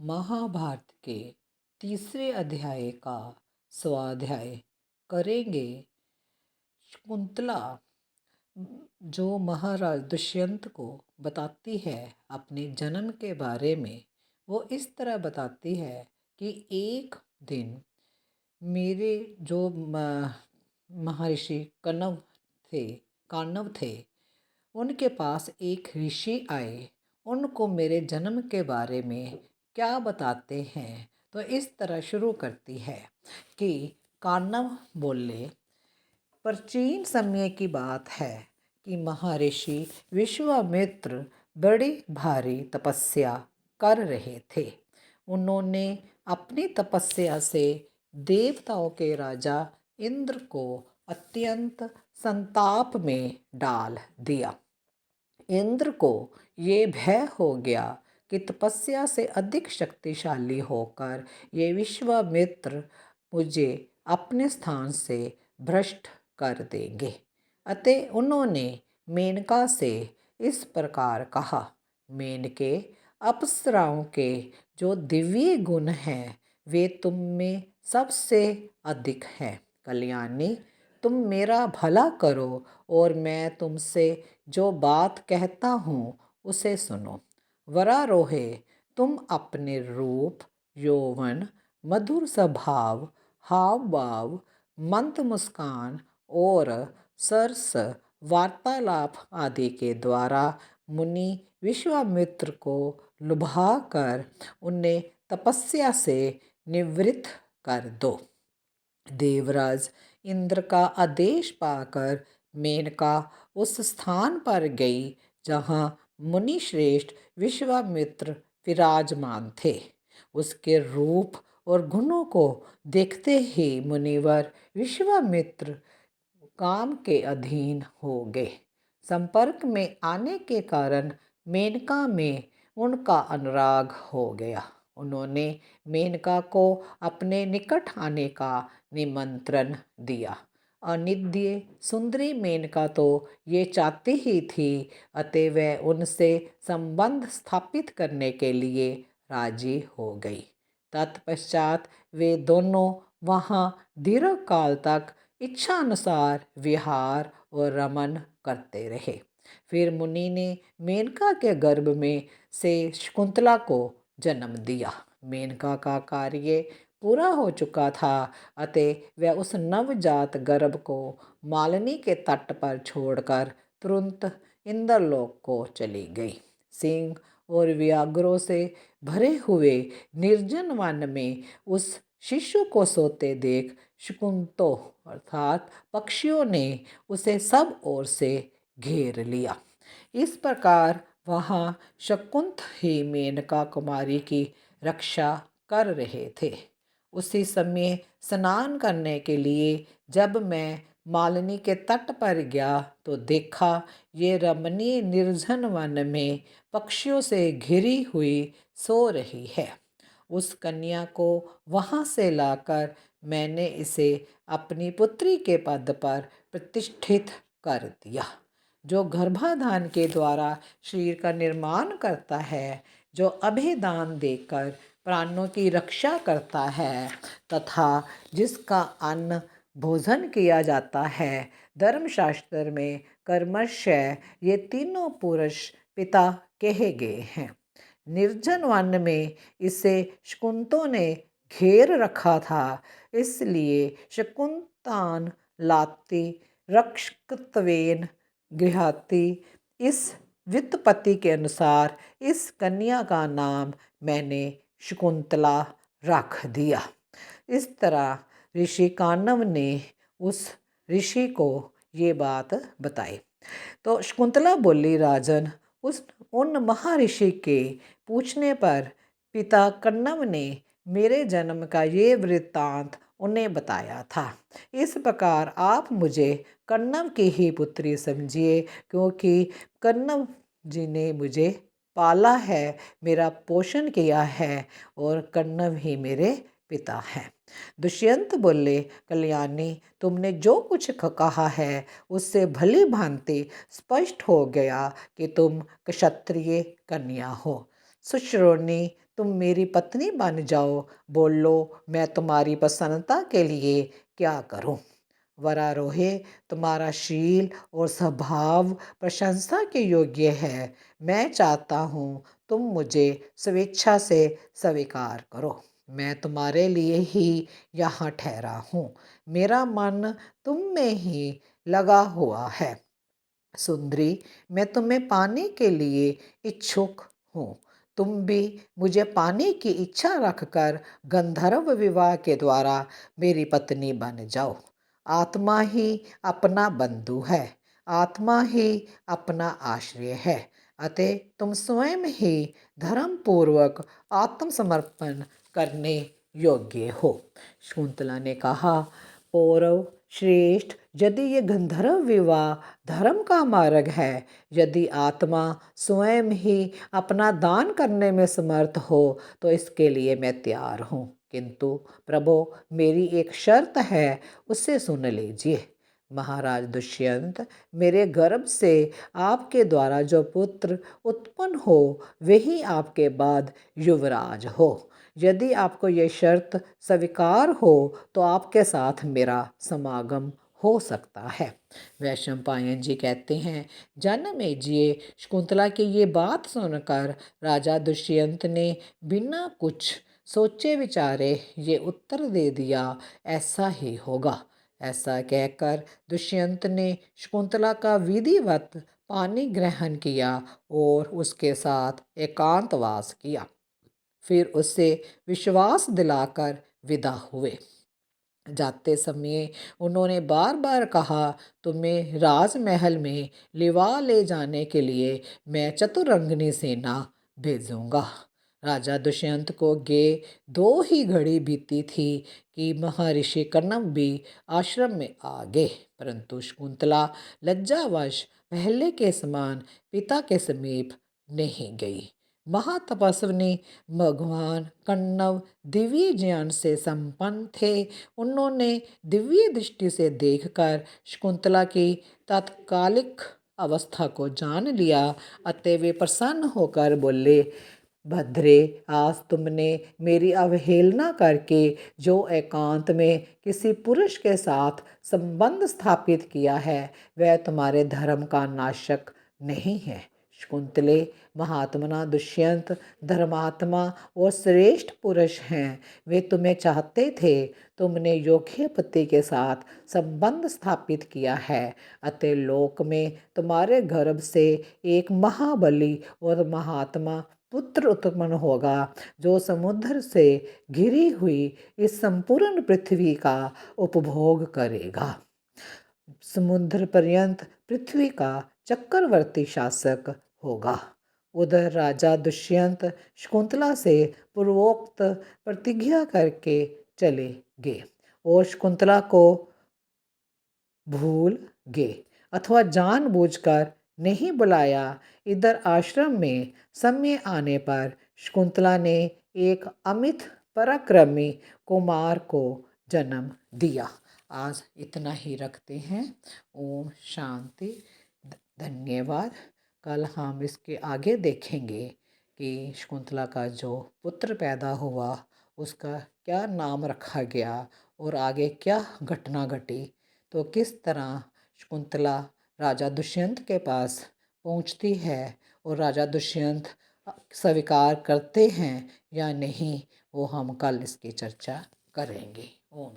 महाभारत के तीसरे अध्याय का स्वाध्याय करेंगे। शकुंतला जो महाराज दुष्यंत को बताती है अपने जन्म के बारे में, वो इस तरह बताती है कि एक दिन मेरे जो महर्षि कानव थे, उनके पास एक ऋषि आए। उनको मेरे जन्म के बारे में क्या बताते हैं, तो इस तरह शुरू करती है कि कानव बोले, प्राचीन समय की बात है कि महर्षि विश्वामित्र बड़ी भारी तपस्या कर रहे थे। उन्होंने अपनी तपस्या से देवताओं के राजा इंद्र को अत्यंत संताप में डाल दिया। इंद्र को ये भय हो गया कि तपस्या से अधिक शक्तिशाली होकर ये विश्वामित्र मुझे अपने स्थान से भ्रष्ट कर देंगे। अतः उन्होंने मेनका से इस प्रकार कहा, मेनके, अप्सराओं के जो दिव्य गुण हैं वे तुम में सबसे अधिक हैं। कल्याणी, तुम मेरा भला करो और मैं तुमसे जो बात कहता हूँ उसे सुनो। वरारोहे, तुम अपने रूप, यौवन, मधुर स्वभाव, हाव भाव, मंद मुस्कान और सरस वार्तालाप आदि के द्वारा मुनि विश्वामित्र को लुभा कर उन्हें तपस्या से निवृत्त कर दो। देवराज इंद्र का आदेश पाकर मेनका उस स्थान पर गई जहाँ मुनि श्रेष्ठ विश्वामित्र विराजमान थे। उसके रूप और गुणों को देखते ही मुनिवर विश्वामित्र काम के अधीन हो गए। संपर्क में आने के कारण मेनका में उनका अनुराग हो गया। उन्होंने मेनका को अपने निकट आने का निमंत्रण दिया। अनिद्य सुंदरी मेनका तो ये चाहती ही थी, अतः वह उनसे संबंध स्थापित करने के लिए राजी हो गई। तत्पश्चात वे दोनों वहाँ दीर्घ काल तक इच्छा अनुसार विहार और रमन करते रहे। फिर मुनि ने मेनका के गर्भ में से शकुंतला को जन्म दिया। मेनका का कार्य पूरा हो चुका था, अतः वह उस नवजात गर्भ को मालिनी के तट पर छोड़कर तुरंत इंद्रलोक को चली गई। सिंह और व्याघ्रों से भरे हुए निर्जन वन में उस शिशु को सोते देख शकुंतो अर्थात पक्षियों ने उसे सब ओर से घेर लिया। इस प्रकार वहाँ शकुंत ही मेनका कुमारी की रक्षा कर रहे थे। उसी समय स्नान करने के लिए जब मैं मालिनी के तट पर गया तो देखा ये रमणीय निर्जन वन में पक्षियों से घिरी हुई सो रही है। उस कन्या को वहाँ से लाकर मैंने इसे अपनी पुत्री के पद पर प्रतिष्ठित कर दिया। जो गर्भाधान के द्वारा शरीर का निर्माण करता है, जो अभेदान देकर प्राणों की रक्षा करता है तथा जिसका अन्न भोजन किया जाता है, धर्मशास्त्र में कर्मशय ये तीनों पुरुष पिता कहे गए हैं। निर्जन वन में इसे शकुंतों ने घेर रखा था, इसलिए शकुंतान लाती रक्षकत्वेन गृहाति। इस व्युत्पत्ति के अनुसार इस कन्या का नाम मैंने शकुंतला रख दिया। इस तरह ऋषि कानव ने उस ऋषि को ये बात बताई। तो शकुंतला बोली, राजन, उन महर्षि के पूछने पर पिता कन्नव ने मेरे जन्म का ये वृत्तांत उन्हें बताया था। इस प्रकार आप मुझे कन्नव की ही पुत्री समझिए, क्योंकि कन्नव जी ने मुझे पाला है, मेरा पोषण किया है और कन्नव ही मेरे पिता हैं। दुष्यंत बोले, कल्याणी, तुमने जो कुछ कहा है उससे भली भांति स्पष्ट हो गया कि तुम क्षत्रिय कन्या हो। सुश्रोनी, तुम मेरी पत्नी बन जाओ, बोलो मैं तुम्हारी प्रसन्नता के लिए क्या करूं। वरारोहे, तुम्हारा शील और स्वभाव प्रशंसा के योग्य है। मैं चाहता हूँ तुम मुझे स्वेच्छा से स्वीकार करो। मैं तुम्हारे लिए ही यहाँ ठहरा हूँ। मेरा मन तुम में ही लगा हुआ है। सुंदरी, मैं तुम्हें पाने के लिए इच्छुक हूँ। तुम भी मुझे पाने की इच्छा रखकर गंधर्व विवाह के द्वारा मेरी पत्नी बन जाओ। आत्मा ही अपना बंधु है, आत्मा ही अपना आश्रय है। अतः तुम स्वयं ही धर्म पूर्वक आत्मसमर्पण करने योग्य हो। शकुंतला ने कहा, पौरव श्रेष्ठ, यदि ये गंधर्व विवाह धर्म का मार्ग है, यदि आत्मा स्वयं ही अपना दान करने में समर्थ हो, तो इसके लिए मैं तैयार हूँ। किंतु प्रभु, मेरी एक शर्त है, उसे सुन लीजिए। महाराज दुष्यंत, मेरे गर्भ से आपके द्वारा जो पुत्र उत्पन्न हो, वही आपके बाद युवराज हो। यदि आपको ये शर्त स्वीकार हो, तो आपके साथ मेरा समागम हो सकता है। वैशंपायन जी कहते हैं, जनमेजय, शकुंतला की ये बात सुनकर राजा दुष्यंत ने बिना कुछ सोचे विचारे ये उत्तर दे दिया, ऐसा ही होगा। ऐसा कहकर दुष्यंत ने शकुंतला का विधिवत पानी ग्रहण किया और उसके साथ एकांतवास किया। फिर उससे विश्वास दिलाकर विदा हुए। जाते समय उन्होंने बार बार कहा, तुम्हें राजमहल में लिवा ले जाने के लिए मैं चतुरंगनी सेना भेजूंगा। राजा दुष्यंत को गे 2 ही घड़ी बीती थी कि महर्षि कण्व भी आश्रम में आ गए, परंतु शकुंतला लज्जावश पहले के समान पिता के समीप नहीं गई। महातपस्विनी भगवान कण्व दिव्य ज्ञान से संपन्न थे। उन्होंने दिव्य दृष्टि से देखकर शकुंतला की तात्कालिक अवस्था को जान लिया, अतः वे प्रसन्न होकर बोले, भद्रे, आज तुमने मेरी अवहेलना करके जो एकांत में किसी पुरुष के साथ संबंध स्थापित किया है, वह तुम्हारे धर्म का नाशक नहीं है। शकुंतले, महात्मा दुष्यंत धर्मात्मा और श्रेष्ठ पुरुष हैं। वे तुम्हें चाहते थे। तुमने योग्य पति के साथ संबंध स्थापित किया है, अतः लोक में तुम्हारे गर्भ से एक महाबली और महात्मा पुत्र उत्पन्न होगा, जो समुद्र से घिरी हुई इस संपूर्ण पृथ्वी का उपभोग करेगा। समुद्र पर्यंत पृथ्वी का चक्रवर्ती शासक होगा। उधर राजा दुष्यंत शकुंतला से पूर्वोक्त प्रतिज्ञा करके चले गए और शकुंतला को भूल गए अथवा जानबूझकर नहीं बुलाया। इधर आश्रम में समय आने पर शकुंतला ने एक अमित पराक्रमी कुमार को जन्म दिया। आज इतना ही रखते हैं। ओम शांति। धन्यवाद। कल हम इसके आगे देखेंगे कि शकुंतला का जो पुत्र पैदा हुआ उसका क्या नाम रखा गया और आगे क्या घटना घटी, तो किस तरह शकुंतला राजा दुष्यंत के पास पहुंचती है और राजा दुष्यंत स्वीकार करते हैं या नहीं, वो हम कल इसकी चर्चा करेंगे। ओम।